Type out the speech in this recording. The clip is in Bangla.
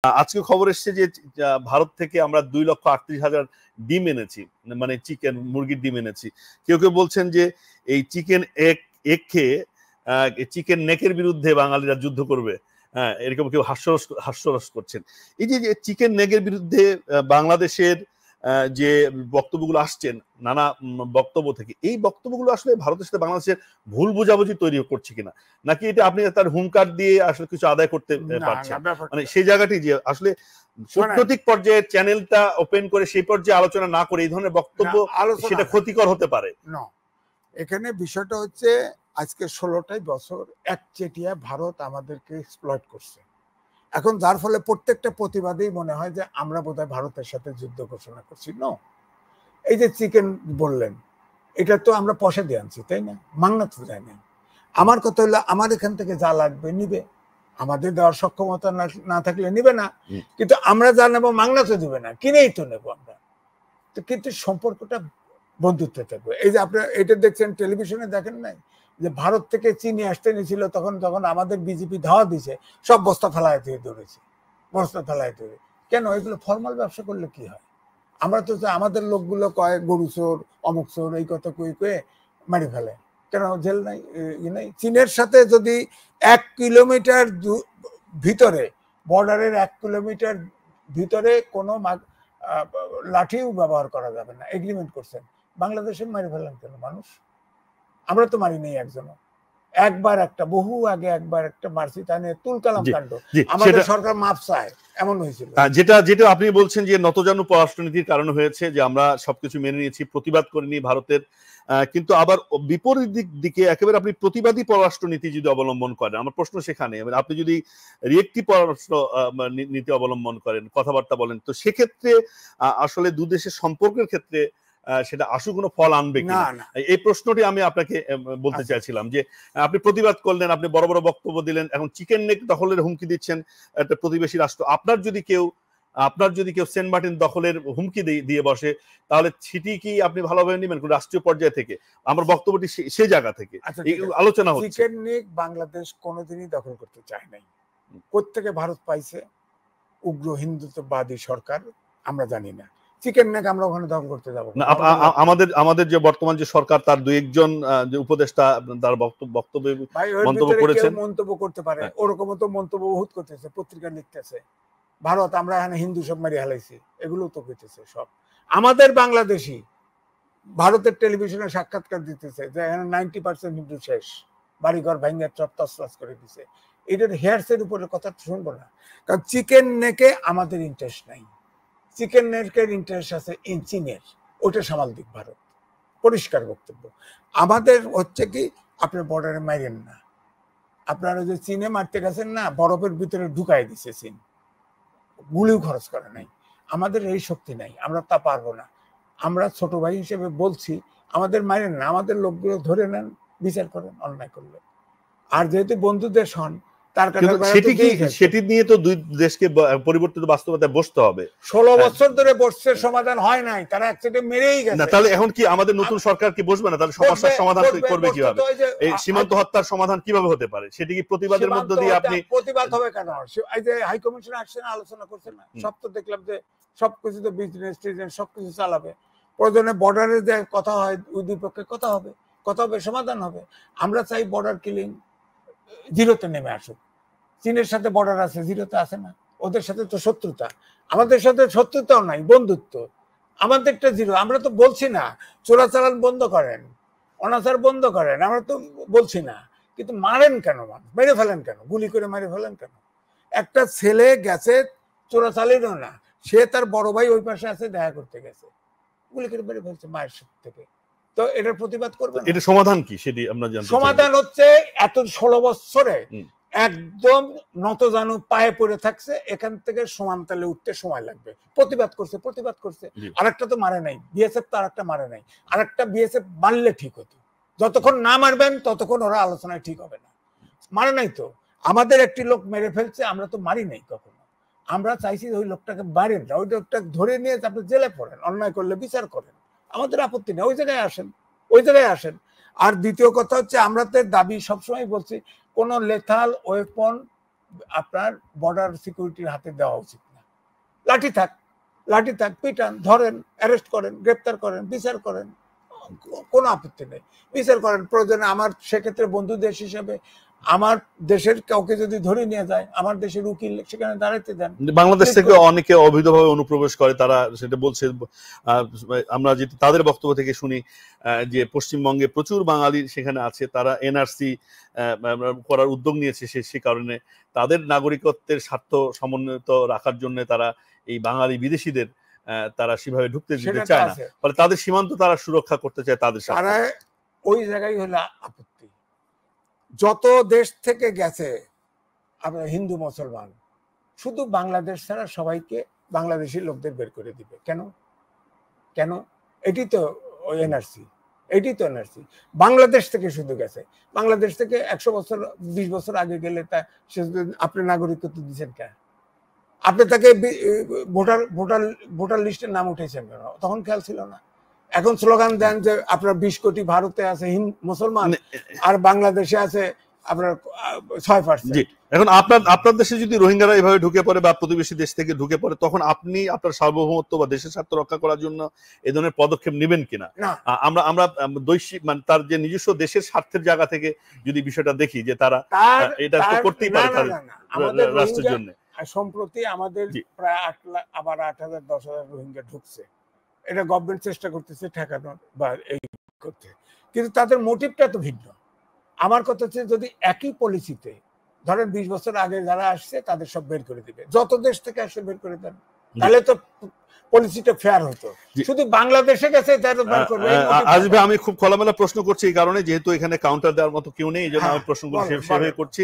আজকে খবর এসছে যে ভারত থেকে আমরা 2,38,000 ডিম এনেছি, মানে চিকেন মুরগির ডিম এনেছি। কেউ কেউ বলছেন যে এই চিকেন এগ খেয়ে চিকেন নেকের বিরুদ্ধে বাঙালিরা যুদ্ধ করবে। হ্যাঁ, এরকম কেউ হাস্যরস করছেন। এই যে চিকেন নেকের বিরুদ্ধে বাংলাদেশের যে বক্তব্যগুলো আসছেন নানা বক্তব্য থেকে, এই বক্তব্যগুলো আসলে ভারতের সাথে বাংলাদেশের ভুল বোঝাবুঝি তৈরি করছে কিনা, নাকি এটা আপনি তার হুঙ্কার দিয়ে আসলে কিছু আদায় করতে পারছেন? মানে সেই জায়গাটি যে আসলে কূটনৈতিক পর্যায়ে চ্যানেলটা ওপেন করে সেই পর্যায়ে আলোচনা না করে এই ধরনের বক্তব্য সেটা ক্ষতিকর হতে পারে। না, এখানে বিষয়টা হচ্ছে আজকে 16টাই বছর একচেটিয়া ভারত আমাদেরকে এক্সপ্লয়েট করছে। এখন যার ফলে প্রত্যেকটা প্রতিবাদেই মনে হয় যে আমরা বোধহয় ভারতের সাথে যুদ্ধ ঘোষণা করছি। নো, এই যে চিকেন বললেন, এটা তো আমরা পয়সা দিয়ে আনছি, তাই না? মাংনা তো যায় না। আমার কথা হলো আমার এখান থেকে যা লাগবে নিবে, আমাদের দেওয়ার সক্ষমতা না থাকলে নিবে না, কিন্তু আমরা যা নেবো মাংনা তো দিবে না, কিনেই তো নেবো আমরা। তো কিন্তু সম্পর্কটা বন্ধুত্ব থাকবে। এই যে আপনারা এটা দেখছেন, টেলিভিশনে দেখেন নাই যে ভারত থেকে চিনি আসতে নিয়েছিল, তখন আমাদের বিজেপি ধাওয়া দিছে, সব বস্তা ফেলায় দিয়ে ধরেছে, বস্তা ফেলায় ধরে। কেন? এগুলো ফর্মাল ব্যবসা করলে কি হয়? আমরা তো আমাদের লোকগুলো কয় গরু চোর, অমুক চোর, এই কথা কয়ে মারি ফেলে। কেন? জেল নাই, ই নাই। চীনের সাথে যদি 1 কিলোমিটার ভিতরে, বর্ডারের 1 কিলোমিটার ভিতরে কোনো লাঠিও ব্যবহার করা যাবে না, এগ্রিমেন্ট করছেন। বাংলাদেশে মারি ফেলেন কেন মানুষ? আমরা তো মারি নেই একজনও। একবার একটা বহু আগে একবার একটা মারছি, তা নিয়ে তুলকালাম কাণ্ড, আমাদের সরকার মাপ চায়, এমন হয়েছিল। যেটা আপনি বলছেন যে নতজানু পররাষ্ট্রনীতির কারণে হয়েছে, যে আমরা সবকিছু মেনে নিয়েছি, প্রতিবাদ করিনি ভারতের, কিন্তু আবার বিপরীত দিকে একেবারে আপনি প্রতিবাদী পররাষ্ট্রনীতি যদি অবলম্বন করেন, আমার প্রশ্ন সেখানে, আপনি যদি রিয়েক্টিভ পররাষ্ট্র নীতি অবলম্বন করেন, কথাবার্তা বলেন, তো সেক্ষেত্রে আসলে দু দেশের সম্পর্কের ক্ষেত্রে সেটা আশু কোনো ফল আনবে কিনা, এই প্রশ্নটি আমি আপনাকে বলতে চাইছিলাম। যে আপনি প্রতিবাদ করলেন, আপনি বড় বড় বক্তব্য দিলেন, এখন চিকেন নেক দখলের হুমকি দিচ্ছেন একটা প্রতিবেশী রাষ্ট্র। আপনার যদি কেউ সেন্ট মার্টিন দখলের হুমকি দিয়ে বসে, তাহলে সেটি কি আপনি ভালোভাবে নেবেন রাষ্ট্রীয় পর্যায় থেকে? আমার বক্তব্যটি সেই জায়গা থেকে আলোচনা হচ্ছে। চিকেন নেক বাংলাদেশ কোনোদিনই দখল করতে চায় নাই। কোত্থেকে ভারত পাইছে? উগ্র হিন্দুত্ববাদী সরকার, আমরা জানি না। চিকেন নেক আমরা ওখানে দখল করতে যাবো না। আমাদের যে বর্তমান যে সরকার, তার 2-1 যে উপদেষ্টা তার বক্তব্য মন্তব্য করেছেন, মন্তব্য করতে পারে, ওরকম তো মন্তব্য বহুত করতেছে, পত্রিকা লিখতেছে ভারত আমরা এখানে হিন্দু সব মারি হালাইছি, এগুলো তো করতেছে সব। আমাদের বাংলাদেশি ভারতের টেলিভিশনে সাক্ষাৎকার দিতেছে যে এখানে 90% হিন্দু শেষ, বাড়িঘর ভাঙ্গা চপ তসলাস করে দিছে। এটার হেয়ারসের উপরে কথা শুনবো না, কারণ চিকেন নেকে আমাদের ইন্টারেস্ট নাই। চিকেন নেকের ইন্টারেস্ট আছে চীনের, ওটা সামাল দিক ভারত, পরিষ্কার বক্তব্য। আমাদের হচ্ছে কি, আপনি বর্ডারে মারেন না, আপনারা যে চীনে মারতে গেছেন না, বরফের ভিতরে ঢুকাই দিছে চীন, গুলিও খরচ করে নাই। আমাদের এই শক্তি নাই, আমরা তা পারবো না। আমরা ছোট ভাই হিসেবে বলছি, আমাদের মারেন না, আমাদের লোকগুলো ধরে নেন, বিচার করেন অন্যায় করলে। আর যেহেতু বন্ধু দেশ হন, তার কারণে সেটি নিয়ে তো দুই দেশকে পরিবর্তিত বাস্তবতায় বসতে হবে। 16 বছর ধরে বসছে, সমাধান হয় নাই, তারা একসাথে মেরেই গেছে। না, তাহলে এখন কি আমাদের নতুন সরকার কি বসবে না? তাহলে সমস্যার সমাধান করবে কিভাবে? এই সীমান্ত হত্যার সমাধান কিভাবে হতে পারে? সেটি কি প্রতিবাদের মধ্য দিয়ে? আপনি প্রতিবাদ হবে কেন? এই যে হাই কমিশন আসছে না, আলোচনা করছে না, সব তো দেখলাম যে সবকিছু তো বিজনেস টিজনেস সবকিছু চালাবে। প্রয়োজনে বর্ডারে যে কথা হয়, ওই দুই পক্ষে কথা হবে, সমাধান হবে। আমরা চাই বর্ডার কিলিং জিরোতে নেমে আসুক। চীনের সাথে বর্ডার আছে, জিরোতে আছে না? ওদের সাথে তো শত্রুতা, আমাদের সাথে শত্রুতাও নাই, বন্ধুত্ব। আমাদেরটা জিরো। আমরা তো বলছি না চোরাচালান বন্ধ করেন, অনাচার বন্ধ করেন, আমরা তো বলছি না, কিন্তু মারেন কেন? মানুষ মেরে ফেলেন কেন? গুলি করে মেরে ফেলেন কেন? একটা ছেলে গেছে, চোরাচালানও না, সে তার বড় ভাই ওই পাশে আছে, দেখা করতে গেছে, গুলি করে মেরে ফেলছে মায়ের থেকে। তো এটার প্রতিবাদ করবেন? এটা সমাধান কি সেটি আমরা জানতে চাই। সমাধান হচ্ছে এত 16 বছরে একদম নতজানু পায়ে পড়ে থাকছে, এখান থেকে সমান তালে উঠতে সময় লাগবে। প্রতিবাদ করছে। আরেকটা তো মারে নাই, বিএসএফ তো আরেকটা মারে নাই। আরেকটা বিএসএফ মারলে ঠিক হতো। যতক্ষণ না মারবেন ততক্ষণ ওরা আলোচনায় ঠিক হবে না। মারে নাই তো, আমাদের একটি লোক মেরে ফেলছে, আমরা তো মারি নাই কখনো। আমরা চাইছি ওই লোকটাকে মারেন না, ওই লোকটা ধরে নিয়ে আপনি জেলে পড়েন, অন্যায় করলে বিচার করেন, আমাদের আপত্তি নেই, ওই জায়গায় আসেন। আর দ্বিতীয় কথা হচ্ছে, আমরা তো দাবি সবসময় বলছি, কোন লেথাল ওয়েপন আপনার বর্ডার সিকিউরিটির হাতে দেওয়া উচিত না। লাঠি থাক, লাঠি থাক, পিটান, ধরেন, অ্যারেস্ট করেন, গ্রেপ্তার করেন, বিচার করেন, কোনো আপত্তি নেই, বিচার করেন। প্রয়োজনে আমার সেক্ষেত্রে বন্ধু দেশ হিসেবে আমার দেশের কাউকে যদি ধরে নিয়ে যায়, আমার দেশের উকিল সেখানে দাঁড়াতে দেন। বাংলাদেশ থেকে অনেকে অবৈধভাবে অনুপ্রবেশ করে, তারা সেটা বলছে। আমরা যেটা তাদের বক্তব্য থেকে শুনি যে পশ্চিমবঙ্গে প্রচুর বাঙালি সেখানে আছে, তারা এনআরসি করার উদ্যোগ নিয়েছে, সে কারণে তাদের নাগরিকত্বের স্বার্থ সমন্বিত রাখার জন্য তারা এই বাঙালি বিদেশিদের তারা সেভাবে ঢুকতে দিতে চায় না, ফলে তাদের সীমান্ত তারা সুরক্ষা করতে চায় তাদের সাথে। তারা ওই জায়গায় হলো আপত্তি। যত দেশ থেকে গেছে আপনার হিন্দু মুসলমান, শুধু বাংলাদেশ ছাড়া সবাইকে বাংলাদেশি লোকদের বের করে দিবে কেন? কেন? এটি তো এনআরসি, এটি তো এনআরসি। বাংলাদেশ থেকে শুধু গেছে, বাংলাদেশ থেকে 100 বছর 20 বছর আগে গেলে তা সে আপনি নাগরিকত্ব দিচ্ছেন কেন? আপনি তাকে ভোটার লিস্টের নাম উঠেছেন কেন? তখন খেয়াল ছিল না। এখন স্লোগান দেন যে আপনার 20 কোটি ভারতে আছে মুসলমান আর বাংলাদেশে আছে আপনার 6%। এখন আপনার দেশে যদি রোহিঙ্গারা এভাবে ঢুকে পড়ে বা প্রতিবেশী দেশ থেকে ঢুকে পড়ে, তখন আপনি আপনার সার্বভৌমত্ব বা দেশের স্বার্থ রক্ষা করার জন্য এই ধরনের পদক্ষেপ নেবেন কিনা? আমরা দৈশিক মানে তার যে নিজস্ব দেশের স্বার্থের জায়গা থেকে যদি বিষয়টা দেখি যে তারা এটা তো করতেই পারে রাষ্ট্রের জন্য। সম্প্রতি আমাদের প্রায় 8,000-10,000 রোহিঙ্গা ঢুকছে। এটা গভর্নমেন্ট চেষ্টা করতেছে ঠেকানোর বা এই করতে, কিন্তু তাদের মোটিভটা তো ভিন্ন। আমার কথা হচ্ছে যদি একই পলিসিতে ধরেন 20 বছর আগে যারা আসছে তাদের সব বের করে দিবে, যত দেশ থেকে আসে বের করে দেন, তাহলে তো পলিসিটা ফেয়ার হতো। শুধু বাংলাদেশে গেছে আসবে। আমি খুব খোলামেলা প্রশ্ন করছি এই কারণে, যেহেতু এখানে কাউন্টার দেওয়ার মতো কেউ নেই, এই জন্য আমি প্রশ্নগুলো সেভাবে করছি।